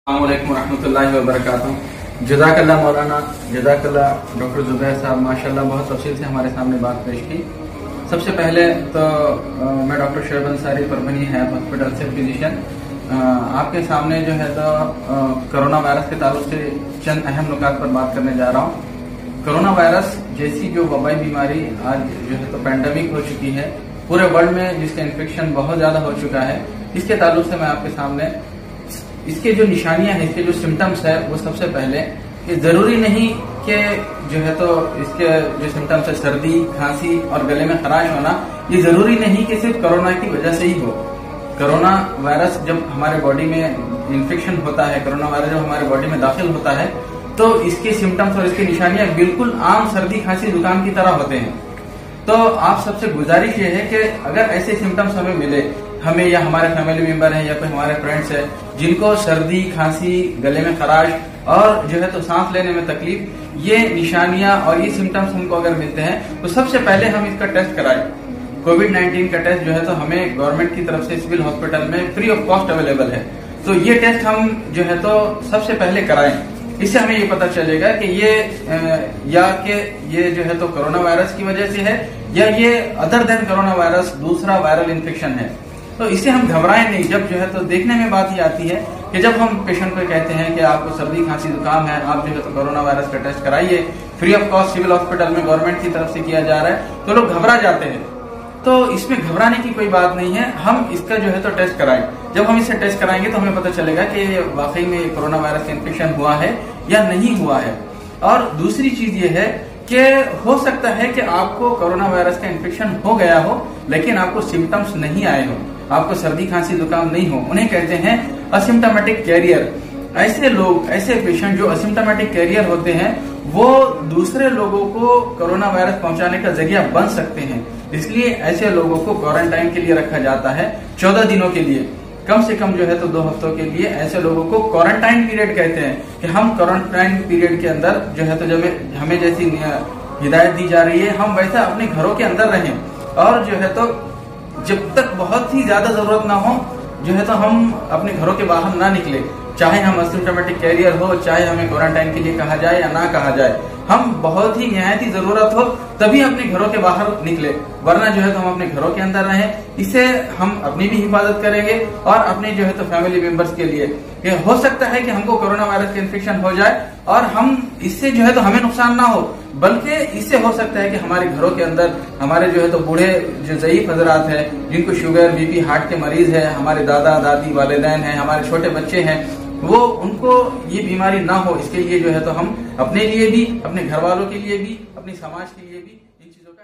अस्सलामुअलैकुम रहमतुल्लाहि व बरकातुहू। जज़ाकल्लाह मौलाना, जज़ाकल्लाह डॉक्टर जुबैर साहब, माशाल्लाह बहुत तफसील से हमारे सामने बात पेश की। सबसे पहले तो मैं डॉक्टर शोएब अंसारी परभनी है हॉस्पिटल से फिजिशियन आपके सामने जो है तो कोरोना वायरस के ताल्लुक से चंद अहम नुकात पर बात करने जा रहा हूँ। कोरोना वायरस जैसी जो वबाई बीमारी आज जो है तो पैंडेमिक हो चुकी है पूरे वर्ल्ड में, जिसका इन्फेक्शन बहुत ज्यादा हो चुका है, इसके ताल्लुक से मैं आपके सामने इसके जो निशानियां हैं, इसके जो सिम्टम्स है, वो सबसे पहले कि जरूरी नहीं कि जो है तो इसके जो सिम्टम्स है सर्दी, खांसी और गले में खराश होना, ये जरूरी नहीं कि सिर्फ कोरोना की वजह से ही हो। कोरोना वायरस जब हमारे बॉडी में इन्फेक्शन होता है, कोरोना वायरस जब हमारे बॉडी में दाखिल होता है तो इसके सिम्टम्स और इसकी निशानियां बिल्कुल आम सर्दी, खांसी, जुकाम की तरह होते हैं। तो आप सबसे गुजारिश ये है कि अगर ऐसे सिम्टम्स हमें मिले, हमें या हमारे फैमिली मेंबर हैं या कोई हमारे फ्रेंड्स हैं जिनको सर्दी, खांसी, गले में खराश और जो है तो सांस लेने में तकलीफ, ये निशानियां और ये सिम्टम्स हमको अगर मिलते हैं तो सबसे पहले हम इसका टेस्ट कराएं। कोविड-19 का टेस्ट जो है तो हमें गवर्नमेंट की तरफ से सिविल हॉस्पिटल में फ्री ऑफ कॉस्ट अवेलेबल है, तो ये टेस्ट हम जो है तो सबसे पहले कराएं। इससे हमें ये पता चलेगा कि ये जो है तो कोरोना वायरस की वजह से है या ये अदर देन कोरोना वायरस दूसरा वायरल इन्फेक्शन है। तो इससे हम घबराएं नहीं। जब जो है तो देखने में बात ही आती है कि जब हम पेशेंट को कहते हैं कि आपको सर्दी, खांसी, जुकाम है, आप जो है तो कोरोना वायरस का टेस्ट कराइए, free of cost civil hospital में गवर्नमेंट की तरफ से किया जा रहा है, तो लोग घबरा जाते हैं। तो इसमें घबराने की कोई बात नहीं है, हम इसका जो है तो टेस्ट कराएं। जब हम इसे टेस्ट कराएंगे तो हमें पता चलेगा कि वाकई में कोरोना वायरस का इन्फेक्शन हुआ है या नहीं हुआ है। और दूसरी चीज ये है कि हो सकता है कि आपको कोरोना वायरस का इन्फेक्शन हो गया हो लेकिन आपको सिम्टम्स नहीं आए हो, आपको सर्दी, खांसी, जुकाम नहीं हो, उन्हें कहते हैं असिम्प्टोमेटिक कैरियर। ऐसे लोग, ऐसे पेशेंट जो असिम्प्टोमेटिक कैरियर होते हैं, वो दूसरे लोगों को कोरोना वायरस पहुंचाने का जरिया बन सकते हैं। इसलिए ऐसे लोगों को क्वारंटाइन के लिए रखा जाता है 14 दिनों के लिए, कम से कम जो है तो 2 हफ्तों के लिए। ऐसे लोगों को क्वारंटाइन पीरियड कहते हैं कि हम क्वारंटाइन पीरियड के अंदर जो है तो जब हमें जैसी हिदायत दी जा रही है हम वैसा अपने घरों के अंदर रहें, और जो है तो जब तक बहुत ही ज्यादा जरूरत ना हो जो है तो हम अपने घरों के बाहर ना निकले, चाहे हम असिम्प्टोमेटिक कैरियर हो, चाहे हमें क्वारंटाइन के लिए कहा जाए या ना कहा जाए। हम बहुत ही निहायत ही जरूरत हो तभी अपने घरों के बाहर निकले, वरना जो है तो हम अपने घरों के अंदर रहें। इससे हम अपनी भी हिफाजत करेंगे और अपने जो है तो फैमिली मेंबर्स के लिए। ये हो सकता है कि हमको कोरोना वायरस का इन्फेक्शन हो जाए और हम इससे जो है तो हमें नुकसान ना हो, बल्कि इससे हो सकता है कि हमारे घरों के अंदर हमारे जो है तो बूढ़े जो ज़ईफ हजरात हैं, जिनको शुगर, बीपी, हार्ट के मरीज है, हमारे दादा दादी, वालिदैन हैं, हमारे छोटे बच्चे हैं, वो उनको ये बीमारी ना हो, इसके लिए जो है तो हम अपने लिए भी, अपने घर वालों के लिए भी, अपने समाज के लिए भी इन चीजों का